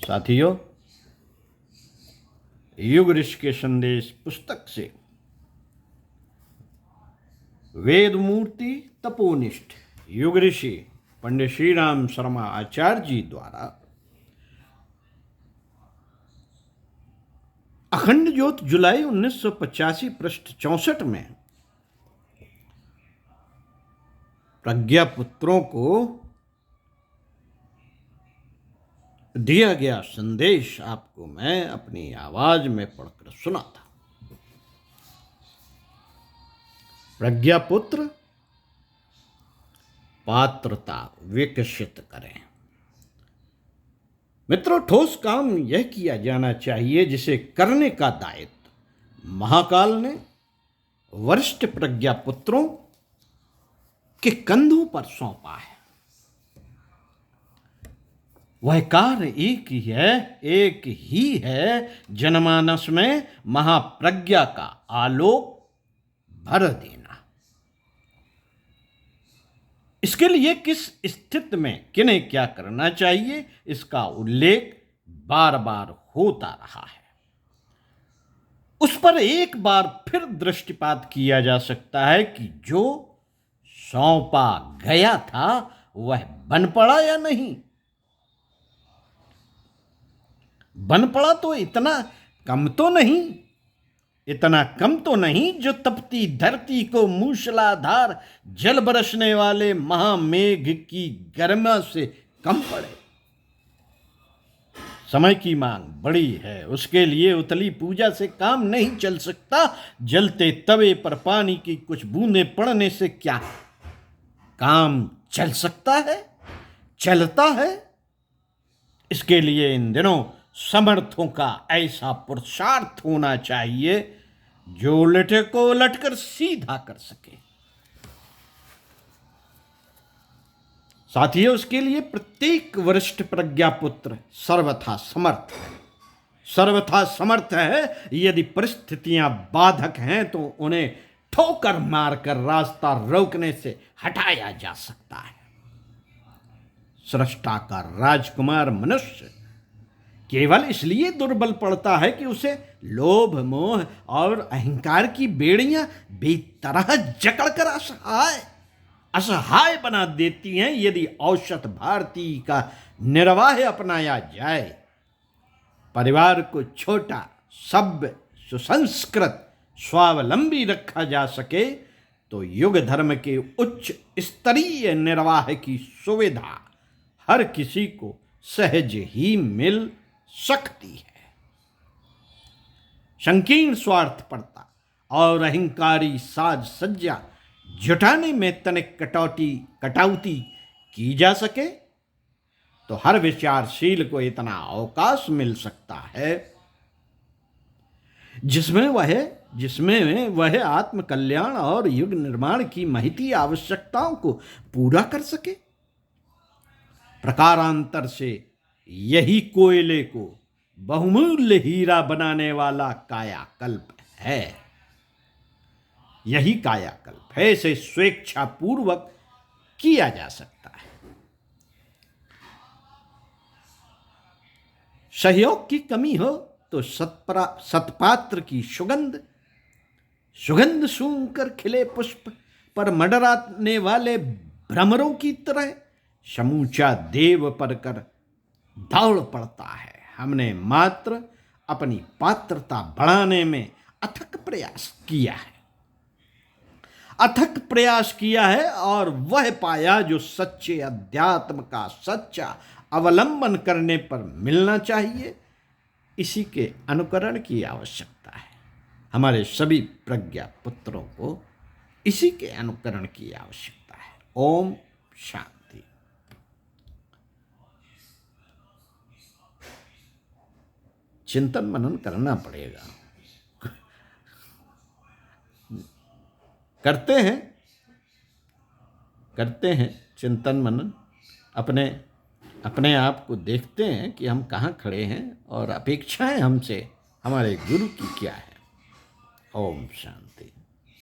साथियों, युग ऋषि के संदेश पुस्तक से वेद मूर्ति तपोनिष्ठ युग ऋषि पंडित श्री राम शर्मा आचार्य जी द्वारा अखंड ज्योत जुलाई 1985 पृष्ठ 64 में प्रज्ञा पुत्रों को दिया गया संदेश आपको मैं अपनी आवाज में पढ़कर सुनाता। प्रज्ञा पुत्र पात्रता विकसित करें। मित्रों, ठोस काम यह किया जाना चाहिए जिसे करने का दायित्व महाकाल ने वरिष्ठ प्रज्ञा पुत्रों के कंधों पर सौंपा है। वह कार्य एक ही है जनमानस में महाप्रज्ञा का आलोक भर देना। इसके लिए किस स्थिति में किन्हें क्या करना चाहिए, इसका उल्लेख बार बार होता रहा है। उस पर एक बार फिर दृष्टिपात किया जा सकता है कि जो सौंपा गया था वह बन पड़ा या नहीं। बन पड़ा तो इतना कम तो नहीं जो तपती धरती को मूसलाधार जल बरसने वाले महामेघ की गर्मा से कम पड़े। समय की मांग बड़ी है, उसके लिए उतली पूजा से काम नहीं चल सकता। जलते तवे पर पानी की कुछ बूंदें पड़ने से क्या काम चल सकता है, चलता है? इसके लिए इन दिनों समर्थों का ऐसा पुरुषार्थ होना चाहिए जो उलटे को उलटकर सीधा कर सके। साथियों, उसके लिए प्रत्येक वरिष्ठ प्रज्ञा पुत्र सर्वथा समर्थ है। यदि परिस्थितियां बाधक हैं तो उन्हें ठोकर मारकर रास्ता रोकने से हटाया जा सकता है। सृष्टा का राजकुमार मनुष्य केवल इसलिए दुर्बल पड़ता है कि उसे लोभ, मोह और अहंकार की बेड़ियां बेतरह जकड़कर असहाय बना देती हैं। यदि औसत भारतीय का निर्वाह अपनाया जाए, परिवार को छोटा, सभ्य, सुसंस्कृत, स्वावलंबी रखा जा सके तो युग धर्म के उच्च स्तरीय निर्वाह की सुविधा हर किसी को सहज ही मिल सकती है। संकीर्ण स्वार्थपरता और अहंकारी साज सज्जा जुटाने में तनिक कटौती की जा सके तो हर विचारशील को इतना अवकाश मिल सकता है जिसमें वह आत्म कल्याण और युग निर्माण की महती आवश्यकताओं को पूरा कर सके। प्रकारांतर से यही कोयले को बहुमूल्य हीरा बनाने वाला कायाकल्प है। यही कायाकल्प है, इसे स्वेच्छापूर्वक किया जा सकता है। सहयोग की कमी हो तो सत्पात्र की सुगंध सूंघकर खिले पुष्प पर मंडराने वाले भ्रमरों की तरह समूचा देव पर कर दौड़ पड़ता है। हमने मात्र अपनी पात्रता बढ़ाने में अथक प्रयास किया है और वह पाया जो सच्चे अध्यात्म का सच्चा अवलंबन करने पर मिलना चाहिए। इसी के अनुकरण की आवश्यकता है। हमारे सभी प्रज्ञा पुत्रों को इसी के अनुकरण की आवश्यकता है। ओम शांति। चिंतन मनन करना पड़ेगा। करते हैं चिंतन मनन। अपने आप को देखते हैं कि हम कहाँ खड़े हैं और अपेक्षाएं हमसे हमारे गुरु की क्या है। ओम शांति।